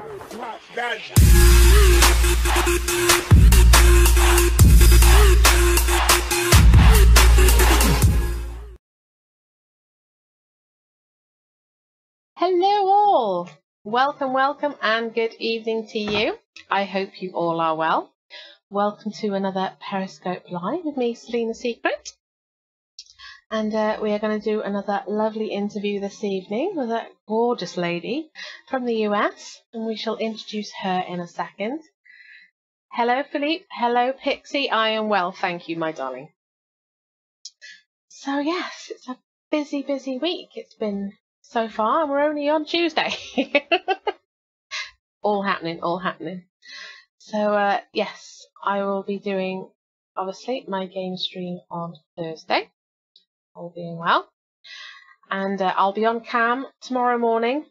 Hello all! Welcome and good evening to you. I hope you all are well. Welcome to another Periscope Live with me, Selena Secret. And we are going to do another lovely interview this evening with a gorgeous lady from the US, and we shall introduce her in a second. Hello Philippe, hello Pixie, I am well, thank you my darling. So yes, it's a busy week. It's been so far, and we're only on Tuesday. all happening. So yes, I will be doing obviously my game stream on Thursday, all being well, and I'll be on cam tomorrow morning,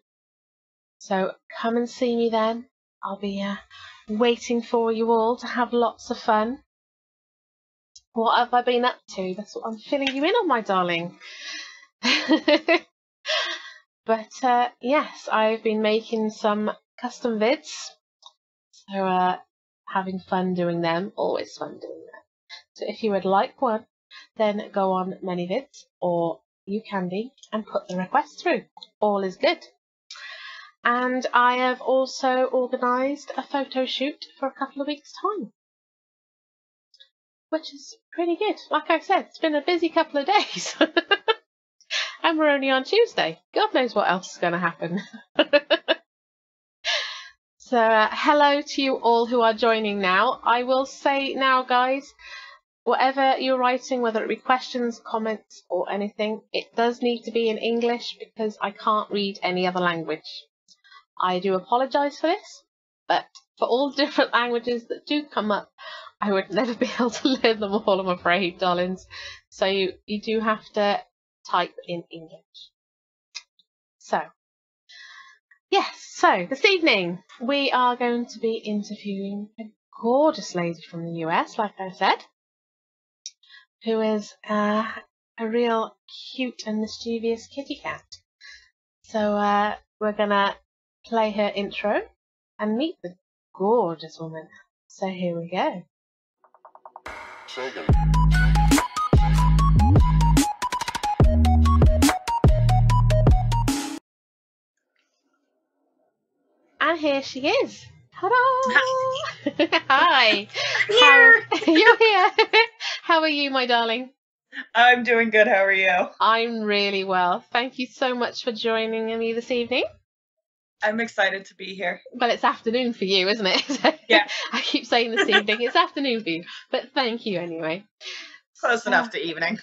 so come and see me then. I'll be waiting for you all to have lots of fun. What have I been up to? That's what I'm filling you in on, my darling. But yes, I've been making some custom vids, so having fun doing them, always fun doing them. So if you would like one, then go on ManyVids or YouCandy and put the request through. All is good. And I have also organised a photo shoot for a couple of weeks' time, which is pretty good. Like I said, it's been a busy couple of days. And we're only on Tuesday. God knows what else is going to happen. So hello to you all who are joining now. I will say now, guys, whatever you're writing, whether it be questions, comments or anything, it does need to be in English because I can't read any other language. I do apologise for this, but for all the different languages that do come up, I would never be able to learn them all, I'm afraid, darlings. So you do have to type in English. So, yes, so this evening we are going to be interviewing a gorgeous lady from the US, like I said, who is a real cute and mischievous kitty cat. So we're gonna play her intro and meet the gorgeous woman. So here we go. And here she is. Ta-da! Hi. You're here. How are you, my darling? I'm doing good. How are you? I'm really well. Thank you so much for joining me this evening. I'm excited to be here. Well, it's afternoon for you, isn't it? Yeah. I keep saying this evening. It's afternoon for you. But thank you anyway. Close enough to evening.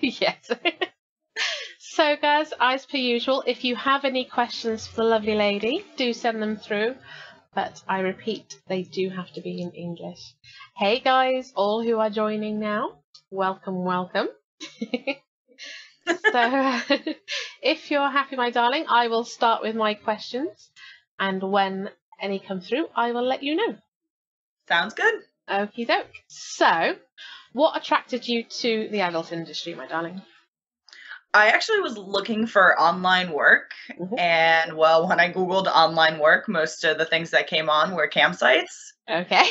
Yes. So guys, as per usual, if you have any questions for the lovely lady, do send them through. But I repeat, they do have to be in English. Hey guys, all who are joining now, welcome. So if you're happy, my darling, I will start with my questions. And when any come through, I will let you know. Sounds good. Okie doke. So, what attracted you to the adult industry, my darling? I actually was looking for online work, and well, when I Googled online work, most of the things that came on were campsites. Okay.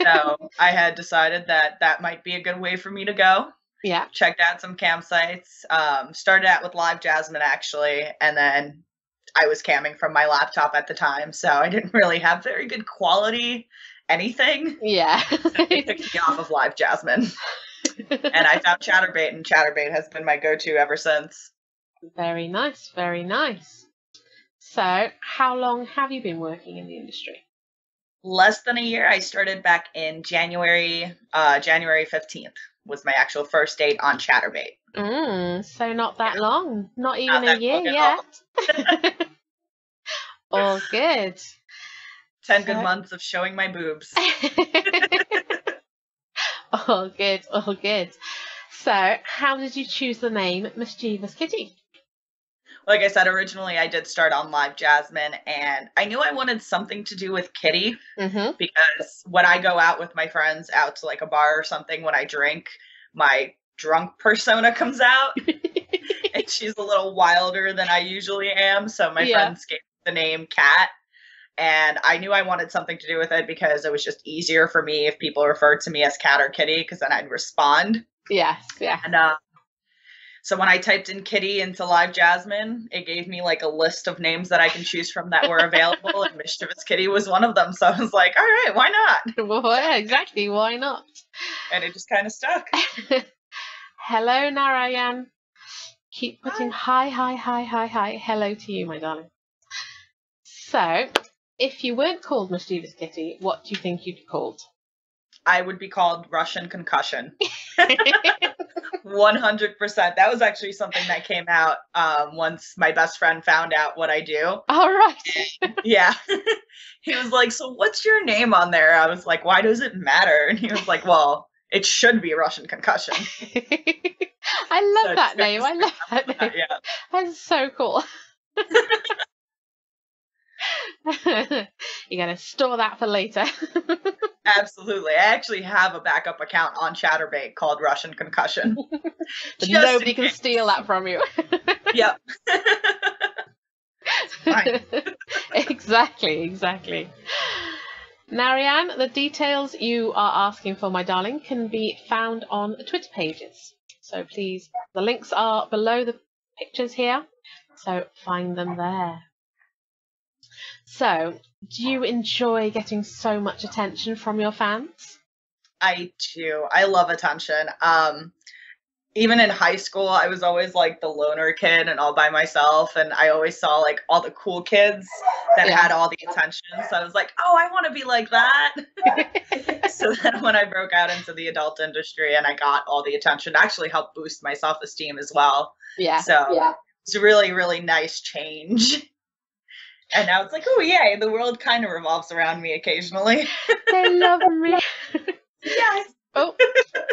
So I had decided that might be a good way for me to go. Yeah. Checked out some campsites. Started out with Live Jasmine, actually, and then I was camming from my laptop at the time, so I didn't really have very good quality anything. Yeah. So they took me off of Live Jasmine. And I found Chaturbate, and Chaturbate has been my go-to ever since. Very nice, very nice. So, how long have you been working in the industry? Less than a year. I started back in January 15th was my actual first date on Chaturbate. So not that long. Not even Not a year yet. All good. 10 good months of showing my boobs. All good, all good. So, how did you choose the name Mischevous Kitty? Like I said, originally I did start on Live Jasmine, and I knew I wanted something to do with kitty, because when I go out with my friends out to like a bar or something, when I drink, my drunk persona comes out, and she's a little wilder than I usually am, so my friends gave the name Cat. And I knew I wanted something to do with it because it was just easier for me if people referred to me as Cat or Kitty, because then I'd respond. Yes, yeah. And so when I typed in Kitty into Live Jasmine, it gave me like a list of names that I can choose from that were available, and Mischevous Kitty was one of them. So I was like, all right, why not? Well, yeah, exactly. Why not? And it just kind of stuck. Hello, Narayan. Keep putting hi. Hello to you, my darling. So, if you weren't called Mischevous Kitty, what do you think you'd be called? I would be called Russian Concussion. 100%. That was actually something that came out once my best friend found out what I do. All right. Yeah. He was like, so what's your name on there? I was like, why does it matter? And he was like, well, it should be Russian Concussion. I love that name. I love that name. Yeah. That's so cool. You're going to store that for later. Absolutely. I actually have a backup account on Chaturbate called Russian Concussion. But nobody can steal that from you. Yep. Fine. Exactly. Narayan, the details you are asking for, my darling, can be found on Twitter pages. So please, the links are below the pictures here. So find them there. So, do you enjoy getting so much attention from your fans? I do. I love attention. Even in high school, I was always like the loner kid and all by myself. And I always saw like all the cool kids that had all the attention. So I was like, oh, I want to be like that. So then when I broke out into the adult industry and I got all the attention, it actually helped boost my self-esteem as well. Yeah. So it's a really, really nice change. And now it's like, oh, yay, the world kind of revolves around me occasionally. They love me. Yes. Oh,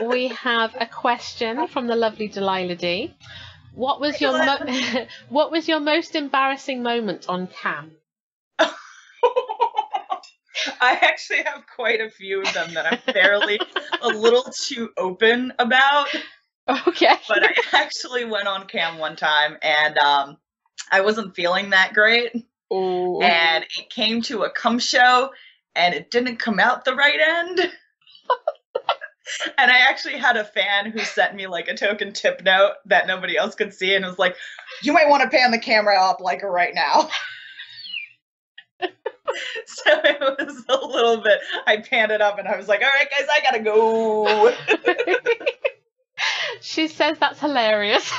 we have a question from the lovely Delilah D. What was your what was your most embarrassing moment on cam? I actually have quite a few of them that I'm fairly a little too open about. Okay. But I actually went on cam one time and I wasn't feeling that great. Ooh. And it came to a cum show and it didn't come out the right end. And I actually had a fan who sent me like a token tip note that nobody else could see and was like, you might want to pan the camera up like right now. So it was a little bit, I panned it up and I was like, all right, guys, I gotta go. She says that's hilarious.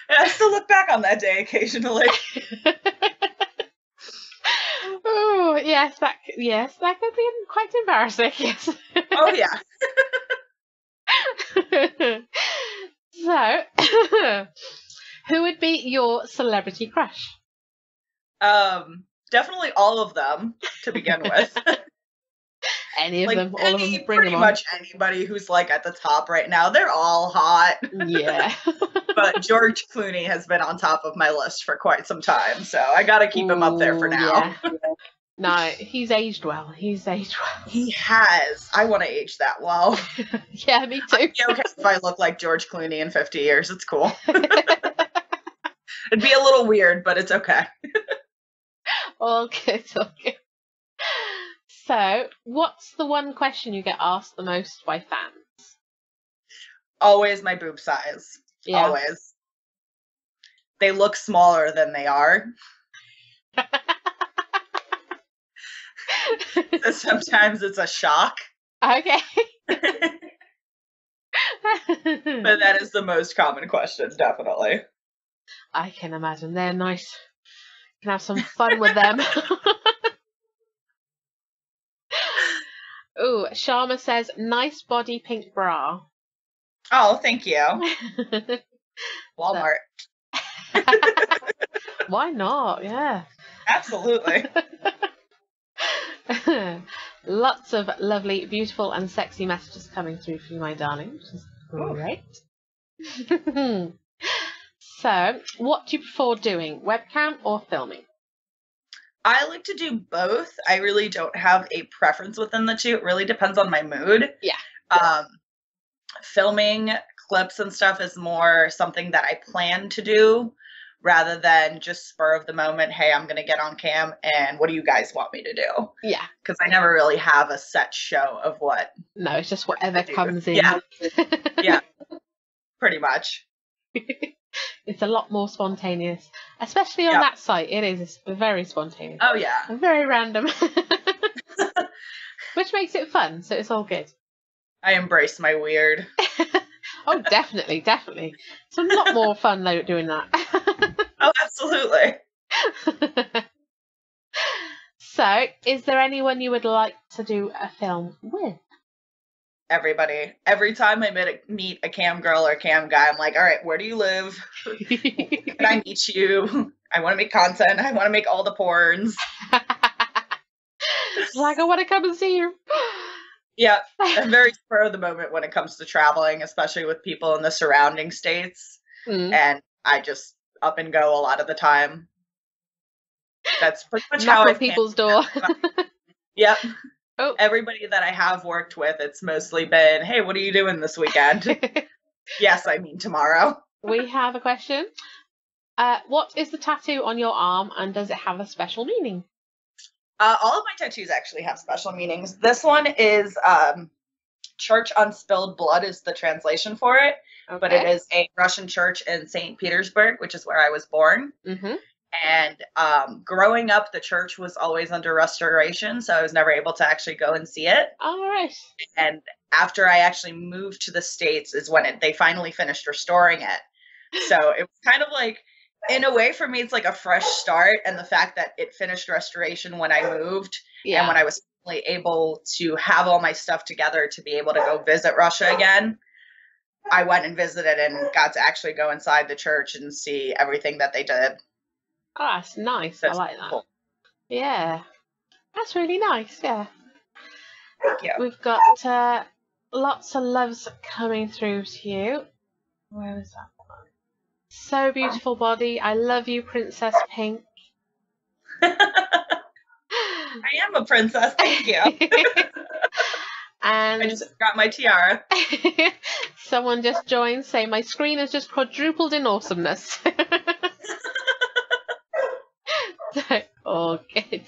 And I still look back on that day occasionally. Oh, yes, that could be quite embarrassing, yes. Oh, yeah. So, who would be your celebrity crush? Definitely all of them to begin with. Any of them, all of them, bring pretty them on. much anybody who's like at the top right now. They're all hot. Yeah. But George Clooney has been on top of my list for quite some time, so I gotta keep him up there for now. Yeah. No, he's aged well. He has. I want to age that well. Yeah, me too. I'd be okay if I look like George Clooney in 50 years. It's cool. It'd be a little weird, but it's okay. All good. So, what's the one question you get asked the most by fans? Always my boob size. Yeah. Always. They look smaller than they are. So sometimes it's a shock. Okay. But that is the most common question, definitely. I can imagine. They're nice. You can have some fun with them. Ooh, Sharma says, nice body pink bra. Oh, thank you. Walmart. Why not? Yeah. Absolutely. Lots of lovely, beautiful and sexy messages coming through for you, my darling, which is great. So, what do you prefer doing, webcam or filming? I like to do both. I really don't have a preference within the two. It really depends on my mood. Yeah. Filming clips and stuff is more something that I plan to do rather than just spur of the moment, hey, I'm going to get on cam and what do you guys want me to do? Yeah. Because I never really have a set show of what. No, it's just whatever comes in. Yeah. Yeah. Pretty much. It's a lot more spontaneous. Especially on that site. It is. It's very spontaneous. Oh, yeah. Very random. Which makes it fun, so it's all good. I embrace my weird. Oh, definitely, definitely. It's a lot more fun though doing that. Oh, absolutely. So, is there anyone you would like to do a film with? Everybody. Every time I meet a cam girl or cam guy, I'm like, all right, where do you live? Can I meet you? I want to make content. I want to make all the porns. Like, I want to come and see you. Yeah, I'm very spur of the moment when it comes to traveling, especially with people in the surrounding states. And I just up and go a lot of the time. That's pretty much how I people's door. Yep. Oh. Everybody that I have worked with, it's mostly been, hey, what are you doing this weekend? Yes, I mean tomorrow. We have a question. What is the tattoo on your arm, and does it have a special meaning? All of my tattoos actually have special meanings. This one is Church Unspilled Blood is the translation for it. Okay. But it is a Russian church in St. Petersburg, which is where I was born. Mm-hmm. And growing up, the church was always under restoration, so I was never able to actually go and see it. All right. And after I actually moved to the States is when they finally finished restoring it. So it was kind of like, in a way, for me, it's like a fresh start. And the fact that it finished restoration when I moved and when I was finally able to have all my stuff together to be able to go visit Russia again, I went and visited and got to actually go inside the church and see everything that they did. Oh, that's nice. I like that. Cool. Yeah. That's really nice. Yeah. Thank you. We've got lots of loves coming through to you. Where is that? So beautiful body. I love you, Princess Pink. I am a princess. Thank you. And I just got my tiara. Someone just joined saying my screen has just quadrupled in awesomeness. Oh, good.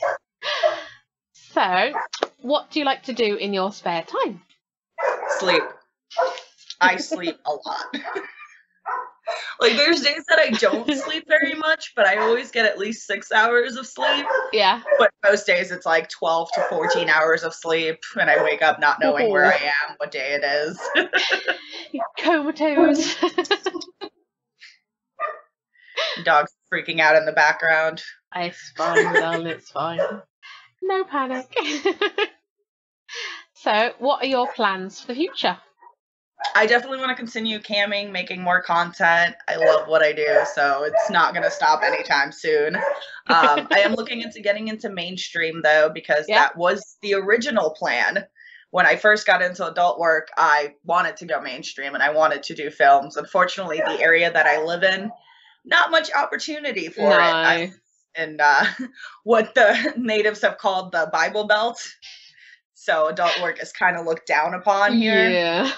So, what do you like to do in your spare time? Sleep. I sleep a lot. Like, there's days that I don't sleep very much, but I always get at least 6 hours of sleep. Yeah. But most days it's like 12 to 14 hours of sleep, and I wake up not knowing where I am, what day it is. Comatose. Dog's freaking out in the background. It's fine, darling, it's fine. No panic. So, what are your plans for the future? I definitely want to continue camming, making more content. I love what I do, so it's not going to stop anytime soon. I am looking into getting into mainstream, though, because that was the original plan. When I first got into adult work, I wanted to go mainstream, and I wanted to do films. Unfortunately, the area that I live in, not much opportunity for it. And what the natives have called the Bible Belt. So adult work is kind of looked down upon here. Yeah.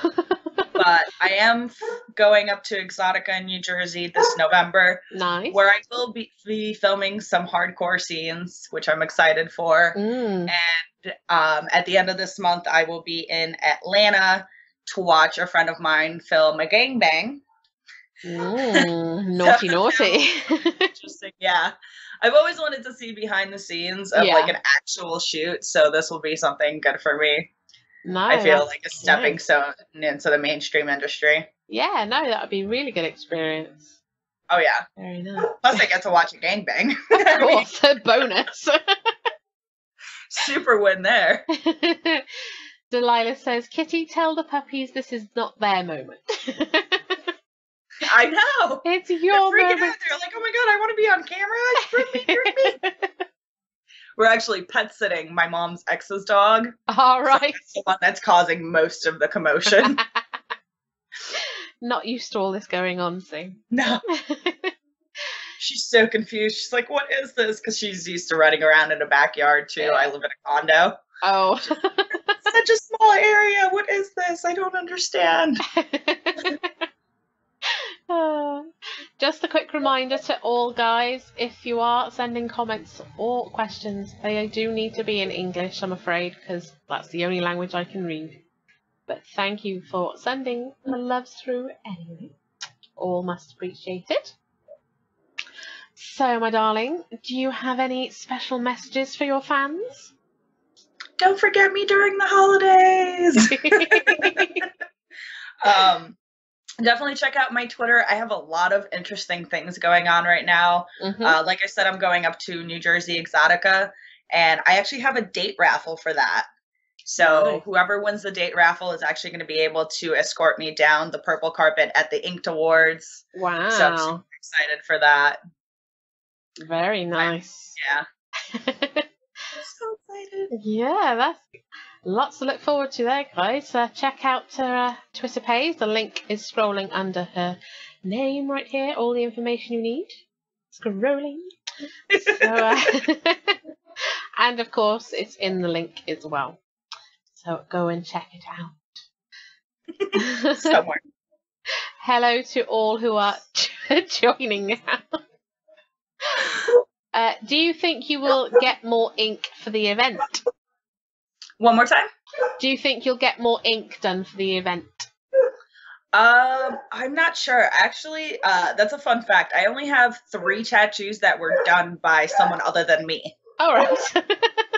But I am going up to Exotica in New Jersey this November. Nice. Where I will be filming some hardcore scenes, which I'm excited for. And at the end of this month, I will be in Atlanta to watch a friend of mine film a gangbang. Naughty, naughty. Interesting, yeah. I've always wanted to see behind the scenes of like an actual shoot, so this will be something good for me. No, I feel like a stepping stone into the mainstream industry. Yeah, no, that would be a really good experience. Oh, yeah. Very nice. Plus, I get to watch a gangbang. Of course, a bonus. Super win there. Delilah says, Kitty, tell the puppies this is not their moment. I know. It's your moment. They're like, oh my God, I want to be on camera. Group me. We're actually pet sitting my mom's ex's dog. All right. So that's the one that's causing most of the commotion. Not used to all this going on, see? No. She's so confused. She's like, what is this? Because she's used to running around in a backyard, too. I live in a condo. Oh. Such a small area. What is this? I don't understand. just a quick reminder to all guys, if you are sending comments or questions, they do need to be in English, I'm afraid, because that's the only language I can read. But thank you for sending the loves through anyway. All must appreciate it. So, my darling, do you have any special messages for your fans? Don't forget me during the holidays. Definitely check out my Twitter. I have a lot of interesting things going on right now. Like I said, I'm going up to New Jersey Exotica, and I actually have a date raffle for that. So whoever wins the date raffle is actually going to be able to escort me down the purple carpet at the Inked Awards. Wow. So I'm super excited for that. Very nice. Yeah. So excited. Yeah, that's lots to look forward to there, guys. Check out her Twitter page. The link is scrolling under her name right here. All the information you need. Scrolling. So, and of course, it's in the link as well. So go and check it out. Somewhere. Hello to all who are joining now. Do you think you will get more ink for the event? One more time? Do you think you'll get more ink done for the event? I'm not sure. Actually, that's a fun fact. I only have 3 tattoos that were done by someone other than me. All right.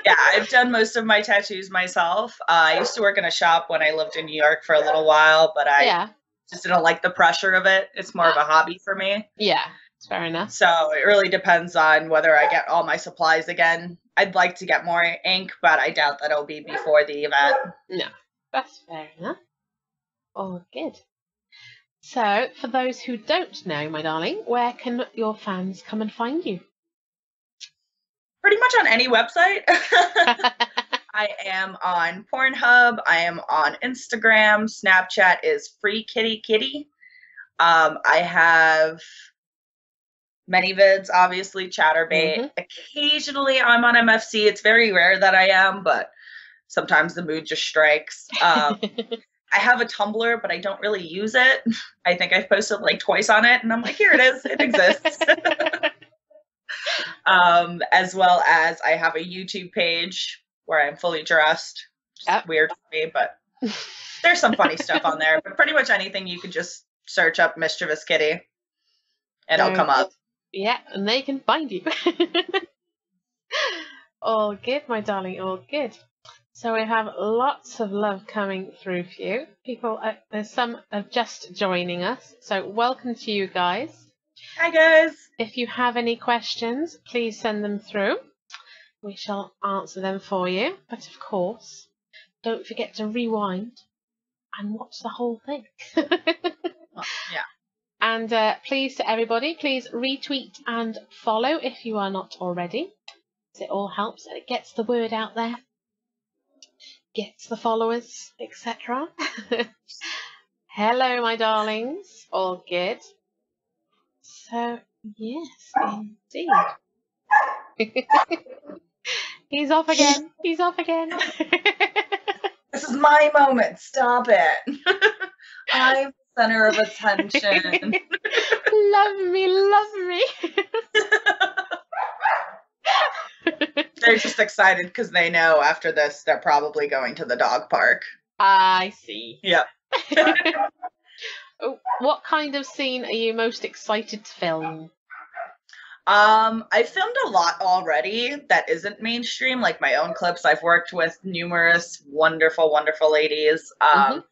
Yeah, I've done most of my tattoos myself. I used to work in a shop when I lived in New York for a little while, but I just didn't like the pressure of it. It's more of a hobby for me. Yeah, it's fair enough. So it really depends on whether I get all my supplies again. I'd like to get more ink, but I doubt that it'll be before the event. No, that's fair enough. All good. So, for those who don't know, my darling, where can your fans come and find you? Pretty much on any website. I am on Pornhub. I am on Instagram. Snapchat is Free Kitty Kitty. I have many vids, obviously, Chaturbate. Occasionally, I'm on MFC. It's very rare that I am, but sometimes the mood just strikes. I have a Tumblr, but I don't really use it. I think I've posted like twice on it, and I'm like, here it is. It exists. As well as I have a YouTube page where I'm fully dressed. It's weird for me, but there's some funny stuff on there. But pretty much anything, you can just search up Mischevous Kitty, and it'll come up. Yeah, and they can find you. All good, my darling, all good. So we have lots of love coming through for you. People, there's some are just joining us. So welcome to you guys. Hi guys. If you have any questions, please send them through. We shall answer them for you. But of course, don't forget to rewind and watch the whole thing. Yeah. And please, to everybody, please retweet and follow if you are not already. It all helps and it gets the word out there. Gets the followers, etc. Hello, my darlings. All good. So, yes, indeed. He's off again. He's off again. This is my moment. Stop it. I'm the center of attention. Love me, love me. They're just excited because they know after this they're probably going to the dog park. I see. Yep. What kind of scene are you most excited to film? I filmed a lot already that isn't mainstream, like my own clips. I've worked with numerous wonderful, wonderful ladies. I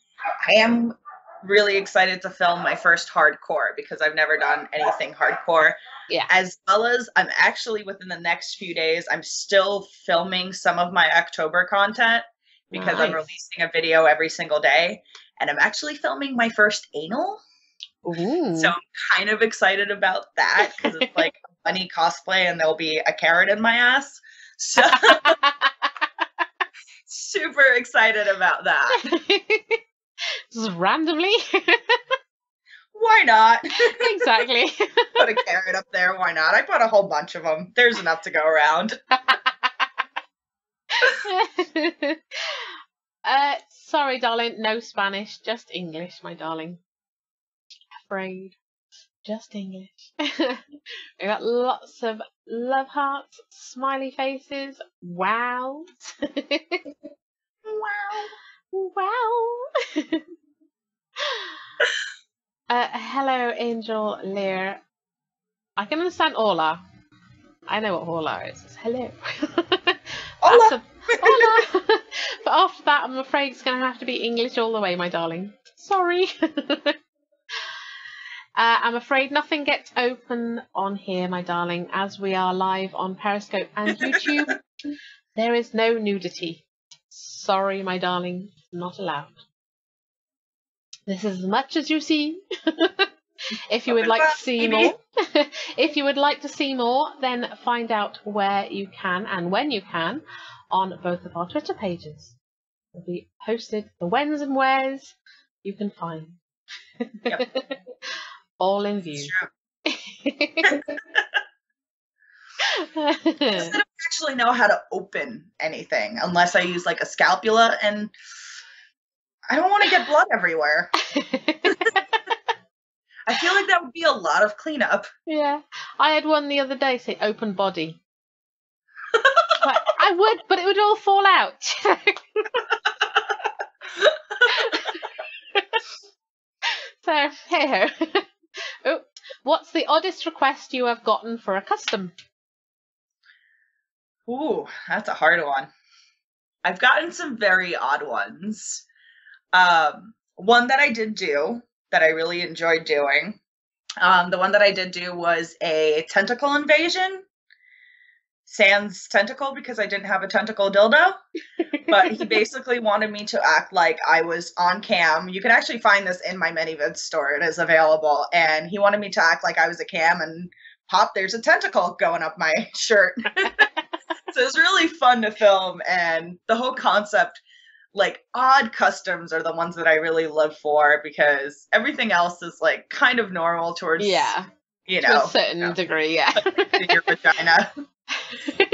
am really excited to film my first hardcore because I've never done anything hardcore. Yeah. As well as I'm actually within the next few days, I'm still filming some of my October content because I'm releasing a video every single day. And I'm actually filming my first anal. Ooh. So I'm kind of excited about that because it's like a bunny cosplay and there'll be a carrot in my ass. So super excited about that. Just randomly. Why not? Exactly. Put a carrot up there. Why not? I bought a whole bunch of them. There's enough to go around. Sorry, darling. No Spanish, just English, my darling. Afraid. Just English. We got lots of love hearts, smiley faces, wow. Wow. Wow. Hello, Angel Lear. I can understand hola. I know what hola is. It's hello. Hola. Hola. But after that, I'm afraid it's going to have to be English all the way, my darling. Sorry. I'm afraid nothing gets open on here, my darling, as we are live on Periscope and YouTube. There is no nudity. Sorry, my darling, not allowed. This is as much as you see. If you would like to see more, if you would like to see more, then find out where you can and when you can on both of our Twitter pages. Will be posted the whens and wheres you can find. Yep. All in view. I don't actually know how to open anything unless I use like a scalpula, and I don't want to get blood everywhere. I feel like that would be a lot of cleanup. Yeah, I had one the other day say open body. I would, but it would all fall out. So, hey ho. Oh, what's the oddest request you have gotten for a custom? Ooh, that's a hard one. I've gotten some very odd ones. One that I did do that I really enjoyed doing. The one that I did do was a tentacle invasion. Sans tentacle, because I didn't have a tentacle dildo. But he basically wanted me to act like I was on cam. You can actually find this in my ManyVids store. It is available. And he wanted me to act like I was a cam, and pop, there's a tentacle going up my shirt. So it was really fun to film. And the whole concept, like odd customs are the ones that I really live for, because everything else is like kind of normal towards, you know, to a certain degree, your vagina.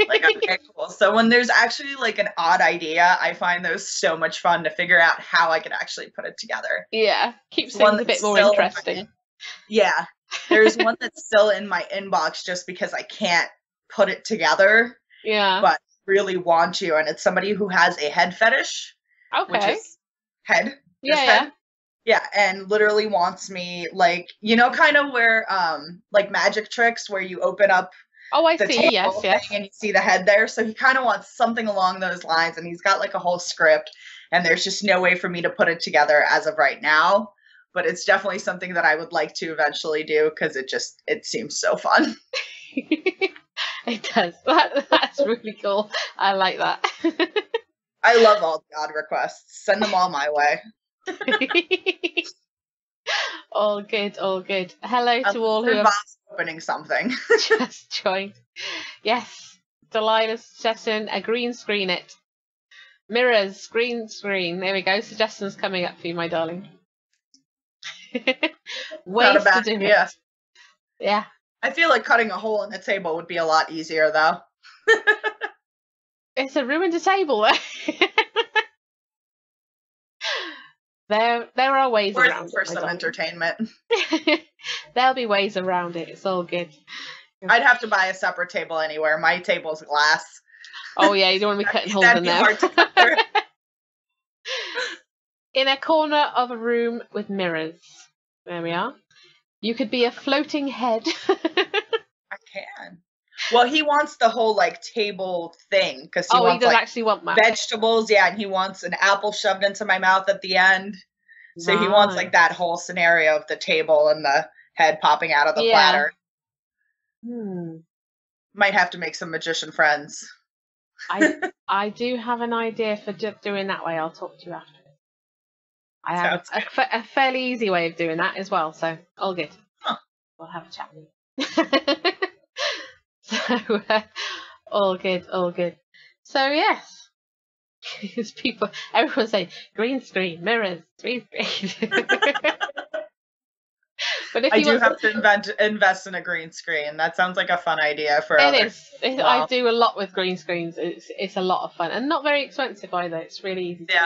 Like, okay, cool. So when there's actually like an odd idea, I find those so much fun to figure out how I could actually put it together. Yeah, keeps things a bit more interesting. Yeah, there's one that's still in my inbox just because I can't put it together. Yeah, but really want you, and it's somebody who has a head fetish. Okay. Which is head. Yeah. Yeah, and literally wants me, like, you know, kind of where like magic tricks where you open up the see. Yes. And you see the head there. So he kind of wants something along those lines, and he's got like a whole script, and there's just no way for me to put it together as of right now. But it's definitely something that I would like to eventually do, because it seems so fun. It does. That's really cool. I like that. I love all the odd requests. Send them all my way. All good, all good. Hello to all who are opening something. just joined. Yes, Delilah's suggesting a green screen it. Mirrors, green screen. There we go. Suggestions coming up for you, my darling. Ways to do it. Yeah. I feel like cutting a hole in the table would be a lot easier, though. It's a ruined table. There are ways around for it. Some entertainment. There'll be ways around it. It's all good. I'd have to buy a separate table anywhere. My table's glass. Oh yeah, you don't want to be cutting holes in there. Hard to cut. In a corner of a room with mirrors. There we are. You could be a floating head. I can. Well, he wants the whole like table thing, because he wants, does actually want that. Vegetables, yeah, and he wants an apple shoved into my mouth at the end. So he wants like that whole scenario of the table and the head popping out of the platter. Might have to make some magician friends. I do have an idea for doing that way. I'll talk to you after. I have a fairly easy way of doing that as well, so all good. Huh. We'll have a chat with you. So, all good, all good. So, yes. Everyone's saying, green screen, mirrors, green screen. But if I do have to invest in a green screen. That sounds like a fun idea for others. It is. I do a lot with green screens. It's a lot of fun. And not very expensive either. It's really easy to do.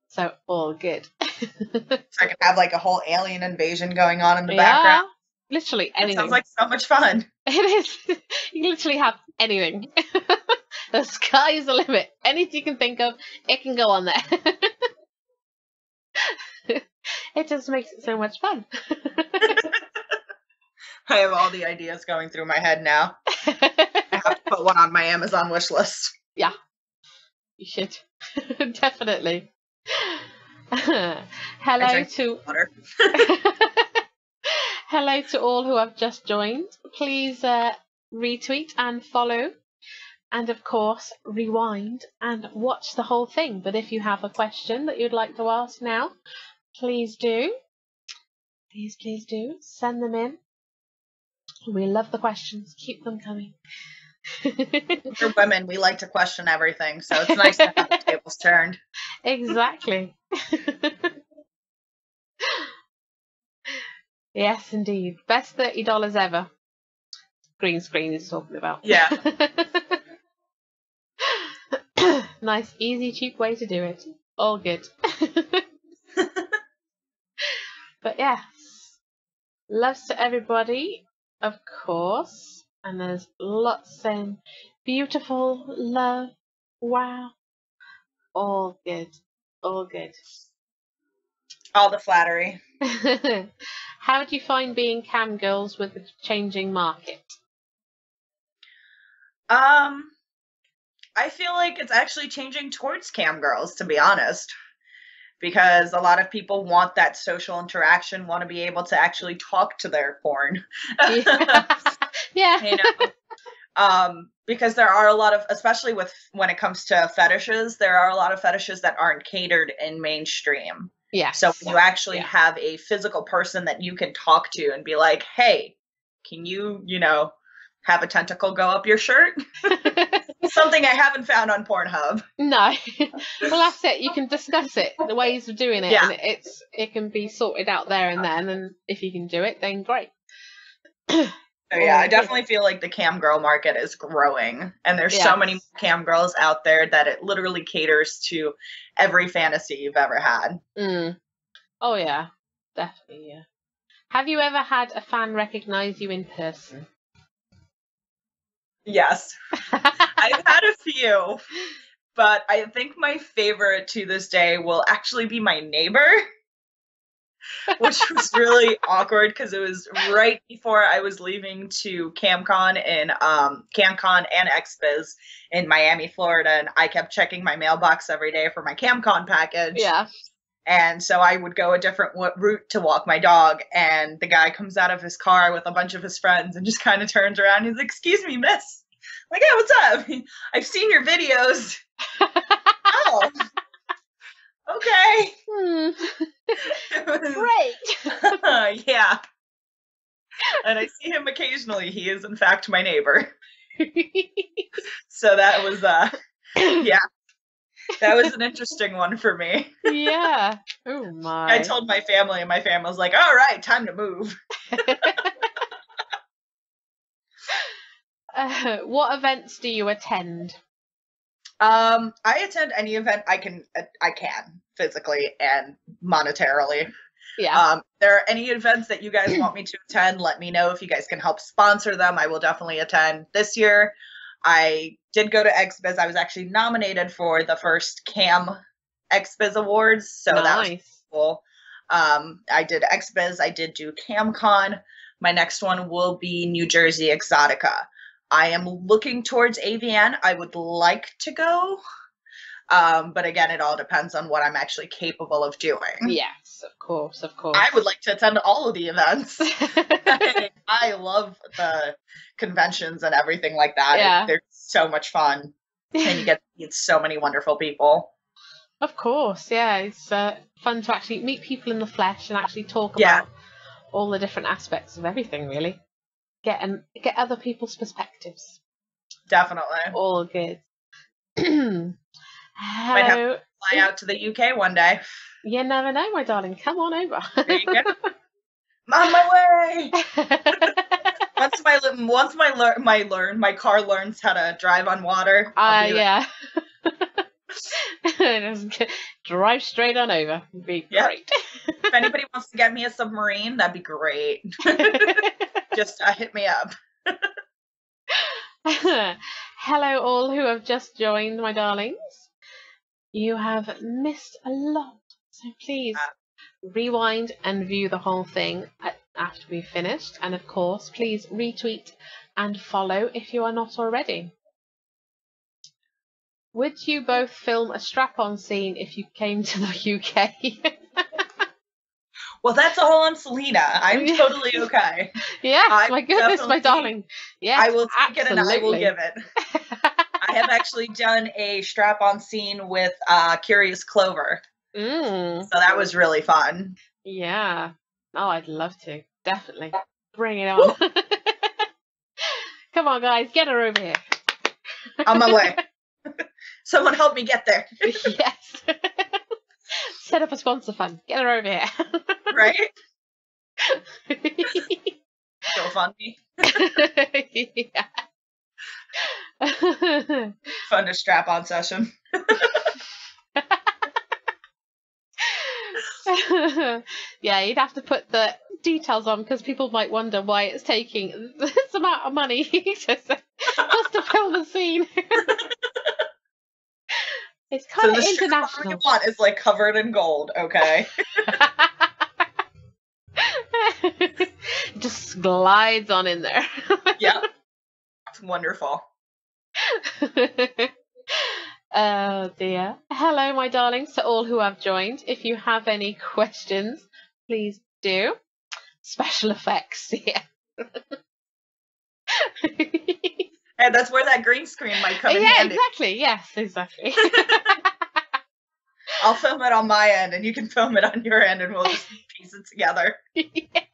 So, all good. So I can have like a whole alien invasion going on in the background. Literally anything. It sounds like so much fun. It is. You can literally have anything. The sky's the limit. Anything you can think of, it can go on there. It just makes it so much fun. I have all the ideas going through my head now. I have to put one on my Amazon wish list. Yeah, you should. Definitely. Hello to hello to all who have just joined. Please retweet and follow, and of course rewind and watch the whole thing. But if you have a question that you'd like to ask now, please do. Please do send them in. We love the questions. Keep them coming. We're women. We like to question everything, so it's nice to have the tables turned. Exactly. Yes, indeed. Best $30 ever. Green screen is talking about. Yeah. Nice, easy, cheap way to do it. All good. But yes, loves to everybody, of course. And there's lots saying beautiful, love, wow. All good. All good. All the flattery. How do you find being cam girls with the changing market? I feel like it's actually changing towards cam girls, to be honest. Because a lot of people want that social interaction, want to be able to actually talk to their porn. Yeah. You know? Because there are a lot of, especially when it comes to fetishes, there are a lot of fetishes that aren't catered in mainstream. Yeah. So when you actually have a physical person that you can talk to and be like, hey, can you, have a tentacle go up your shirt? Something I haven't found on Pornhub. No. Well, that's it. You can discuss it, the ways of doing it, and it can be sorted out there and then, and if you can do it, then great. So yeah, I definitely feel like the cam girl market is growing, and there's so many cam girls out there that it literally caters to every fantasy you've ever had. Oh yeah, definitely, yeah. Have you ever had a fan recognize you in person? Yes. I've had a few, but I think my favorite to this day will actually be my neighbor. Which was really awkward because it was right before I was leaving to CamCon and XBiz in Miami, Florida, and I kept checking my mailbox every day for my CamCon package. Yeah. And so I would go a different route to walk my dog, and the guy comes out of his car with a bunch of his friends and just kind of turns around. He's like, "Excuse me, miss." I'm like, "Yeah, what's up? I've seen your videos." Oh. Okay. Great. Yeah. And I see him occasionally. He is, in fact, my neighbor. So that was, yeah. That was an interesting one for me. Yeah. Oh, my. I told my family, and my family was like, all right, time to move. What events do you attend? I attend any event I can physically and monetarily. Yeah. There are any events that you guys want me to attend, let me know. If you guys can help sponsor them, I will definitely attend. This year, I did go to XBiz. I was actually nominated for the first Cam XBiz Awards, so that was cool. I did XBiz. I did do CamCon. My next one will be New Jersey Exotica. I am looking towards AVN. I would like to go. But again, it all depends on what I'm actually capable of doing. Yes, of course, of course. I would like to attend all of the events. I love the conventions and everything like that. Yeah. They're so much fun. And you get to meet so many wonderful people. Of course, yeah. It's fun to actually meet people in the flesh and actually talk about all the different aspects of everything, really. Get other people's perspectives. Definitely. All good. Might have to fly out to the UK one day. You never know, my darling. Come on over. There you go. I'm on my way. Once my car learns how to drive on water. Yeah. Just drive straight on over. It'd be great. If anybody wants to get me a submarine, that'd be great. Just hit me up. Hello all who have just joined, my darlings. You have missed a lot, so please rewind and view the whole thing after we've finished. And of course, please retweet and follow if you are not already. Would you both film a strap-on scene if you came to the UK? Well, that's all on Selena. I'm totally okay. Yes, my goodness, my darling. Yes, I will take it and I will give it. I have actually done a strap-on scene with Curious Clover. So that was really fun. Yeah. Oh, I'd love to. Definitely. Bring it on. Come on, guys. Get her over here. On my way. Someone help me get there. Yes. Set up a sponsor fund. Get her over here. Right? Go fund me. Yeah. Fun to strap-on session. Yeah, you'd have to put the details on because people might wonder why it's taking this amount of money just to film the scene. It's kind of international. So the want is like covered in gold, okay? Just glides on in there. Yeah. It's wonderful. Oh dear. Hello, my darlings, to all who have joined. If you have any questions, please do. Special effects, yeah. And that's where that green screen might come in handy. Exactly. Yes, exactly. I'll film it on my end, and you can film it on your end, and we'll just piece it together. Yeah.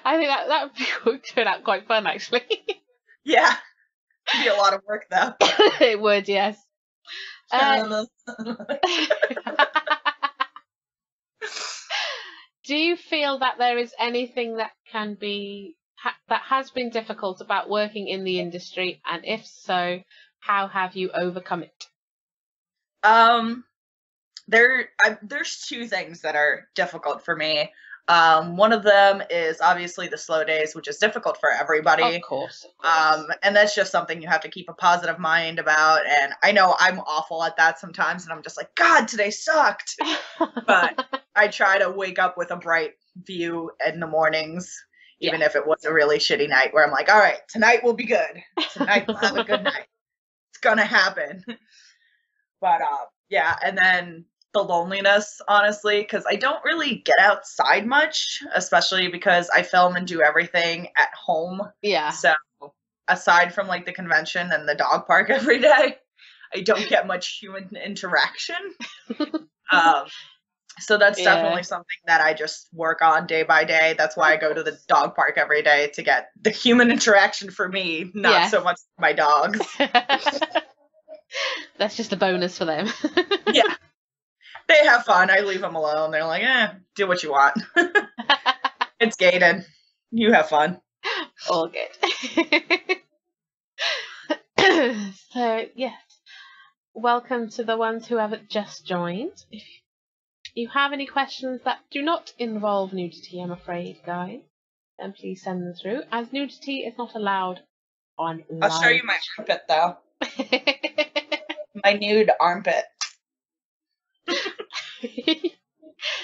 I think that would turn out quite fun, actually. Yeah. It'd be a lot of work, though. It would, yes. Do you feel that there is anything that can be that has been difficult about working in the industry, and if so, how have you overcome it? There's two things that are difficult for me. One of them is obviously the slow days, which is difficult for everybody. Of course. And that's just something you have to keep a positive mind about. And I know I'm awful at that sometimes, and I'm just like, God, today sucked. But I try to wake up with a bright view in the mornings, even if it was a really shitty night, where I'm like, all right, tonight will be good. Tonight we'll have a good night. It's gonna happen. But yeah, and then the loneliness, honestly, because I don't really get outside much, especially because I film and do everything at home. Yeah. So aside from like the convention and the dog park every day, I don't get much human interaction. So that's definitely something that I just work on day by day. That's why I go to the dog park every day, to get the human interaction for me, not so much for my dogs. That's just a bonus for them. Yeah. They have fun. I leave them alone. They're like, do what you want. It's gated. You have fun. All good. So, yes. Welcome to the ones who haven't just joined. If you have any questions that do not involve nudity, I'm afraid, guys, then please send them through, as nudity is not allowed on live. I'll show you my armpit, though. My nude armpit.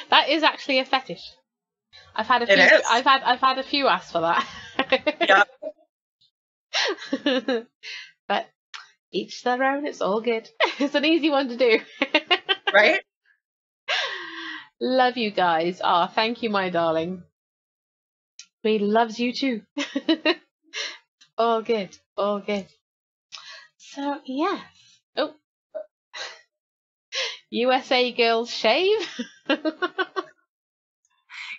That is actually a fetish. I've had a few. I've had a few ask for that. Yeah. But each their own. It's all good. It's an easy one to do. Right? Love you guys. Oh, thank you, my darling. We loves you too. All good. All good. So yes. Oh. USA girls shave?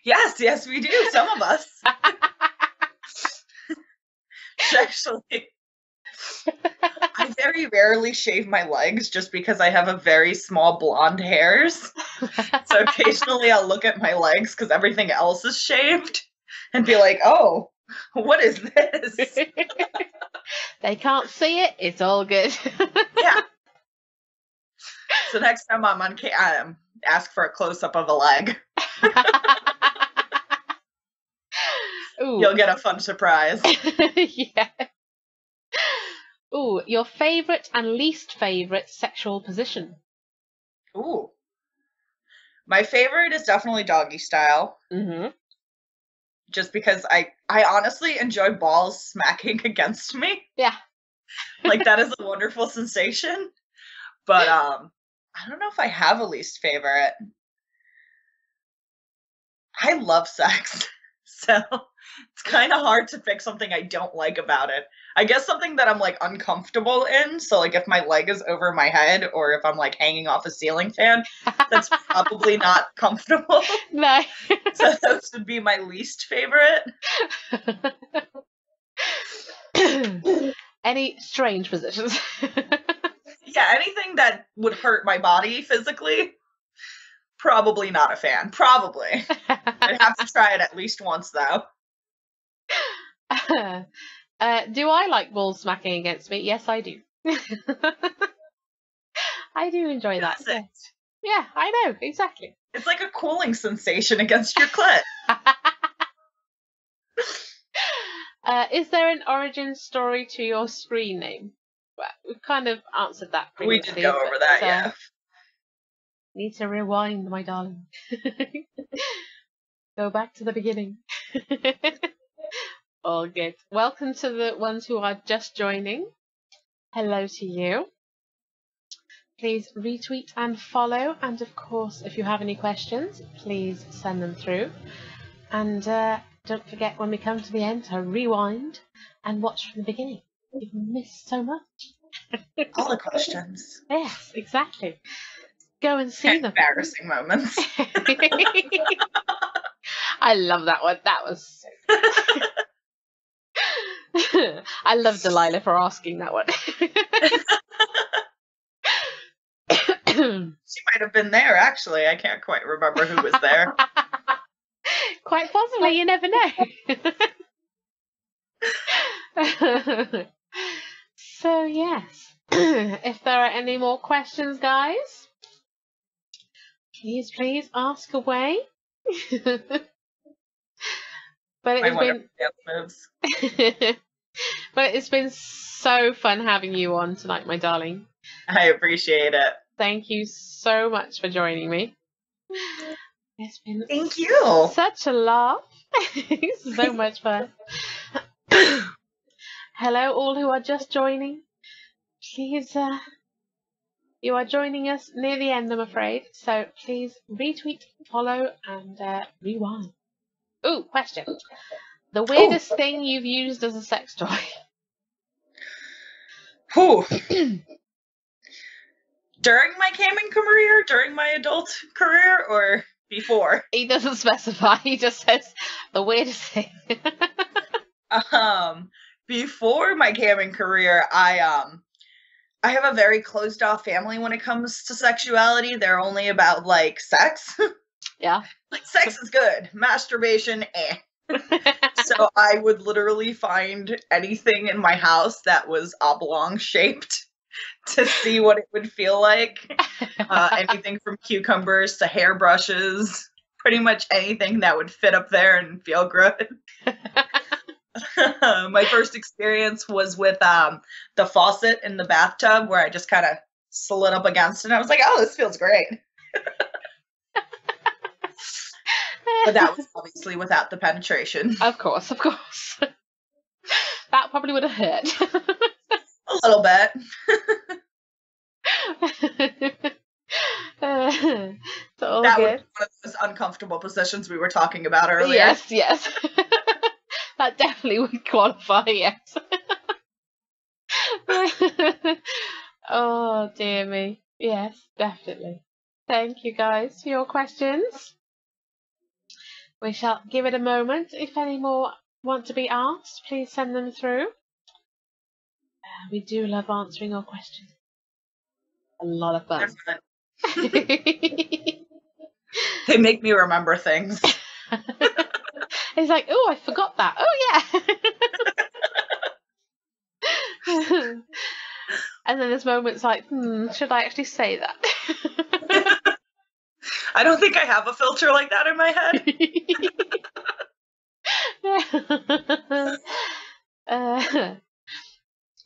Yes, we do. Some of us. Actually, I very rarely shave my legs just because I have a very small blonde hairs. So occasionally I'll look at my legs because everything else is shaved and be like, oh, What is this? They can't see it. It's all good. Yeah. So next time I'm on ask for a close-up of a leg. Ooh. You'll get a fun surprise. Yeah. Ooh, your favorite and least favorite sexual position? Ooh. My favorite is definitely doggy style. Mm-hmm. Just because I honestly enjoy balls smacking against me. Yeah. Like, that is a wonderful sensation. But I don't know if I have a least favorite. I love sex. So it's kind of hard to pick something I don't like about it. I guess something that I'm like uncomfortable in. So like if my leg is over my head or if I'm like hanging off a ceiling fan, that's probably not comfortable. No. So those would be my least favorite. Any strange positions? Yeah, anything that would hurt my body physically, probably not a fan. Probably. I'd have to try it at least once, though. Do I like balls smacking against me? Yes, I do. I do enjoy that. Yeah. Yeah, I know, exactly. It's like a cooling sensation against your clit. Is there an origin story to your screen name? Well, we've kind of answered that previously. We did go over that, yeah. Need to rewind, my darling. Go back to the beginning. All good. Welcome to the ones who are just joining. Hello to you. Please retweet and follow. And of course, if you have any questions, please send them through. And don't forget when we come to the end to rewind and watch from the beginning. You've missed so much. All the questions. Yes, exactly. Go and see them. Embarrassing moments. I love that one. That was so I love Delilah for asking that one. She might have been there, actually. I can't quite remember who was there. Quite possibly, you never know. So, yes. If there are any more questions, guys, please ask away. But it's been so fun having you on tonight, my darling. I appreciate it. Thank you so much for joining me. It's been Thank you. Such a laugh. So much fun. Hello, all who are just joining. Please, you are joining us near the end, I'm afraid. So please retweet, follow, and rewind. Ooh, question. The weirdest thing you've used as a sex toy? Whew. During my gaming career, during my adult career, or before? He doesn't specify. He just says the weirdest thing. Before my gaming career, I have a very closed off family when it comes to sexuality. They're only about like sex. Yeah. Like sex is good. Masturbation, eh. So I would literally find anything in my house that was oblong shaped to see what it would feel like. Anything from cucumbers to hairbrushes, pretty much anything that would fit up there and feel good. My first experience was with the faucet in the bathtub where I just kind of slid up against it and I was like, oh, this feels great. But that was obviously without the penetration. Of course. That probably would have hurt. A little bit. So that good. would be one of those uncomfortable positions we were talking about earlier. Yes. That definitely would qualify, yes. Oh, dear me. Yes, definitely. Thank you, guys, for your questions. We shall give it a moment. If any more want to be asked, please send them through. We do love answering your questions. A lot of fun. They make me remember things. He's like, oh, I forgot that. Oh, yeah. And then there's moments like, should I actually say that? I don't think I have a filter like that in my head.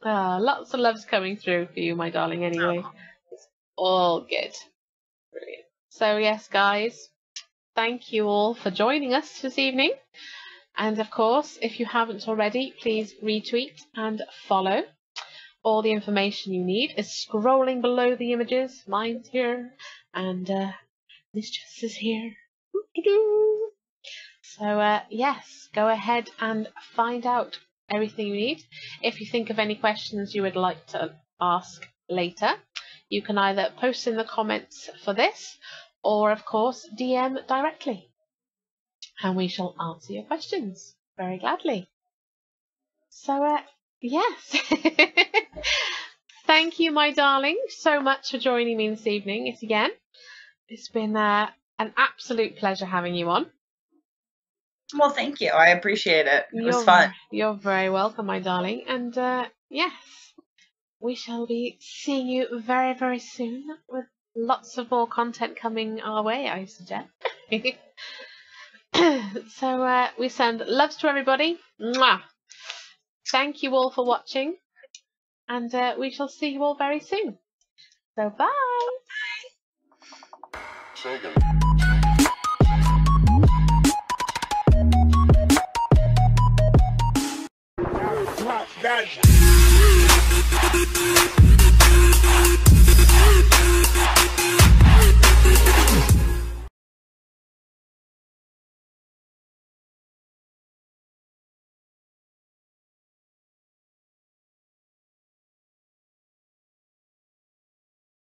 Lots of loves coming through for you, my darling, anyway. It's all good. Brilliant. So, yes, guys, thank you all for joining us this evening. And, of course, if you haven't already, please retweet and follow. All the information you need is scrolling below the images. Mine's here, and Mischevous is here. So, yes, go ahead and find out everything you need. If you think of any questions you would like to ask later, you can either post in the comments for this, or, of course, DM directly. And we shall answer your questions very gladly. So, yes. Thank you, my darling, so much for joining me this evening. It's been an absolute pleasure having you on. Well, thank you. I appreciate it. It was fun. You're very welcome, my darling. And yes, we shall be seeing you very, very soon with lots of more content coming our way, I suggest. So we send loves to everybody. Mwah. Thank you all for watching, and we shall see you all very soon. So bye. Bye.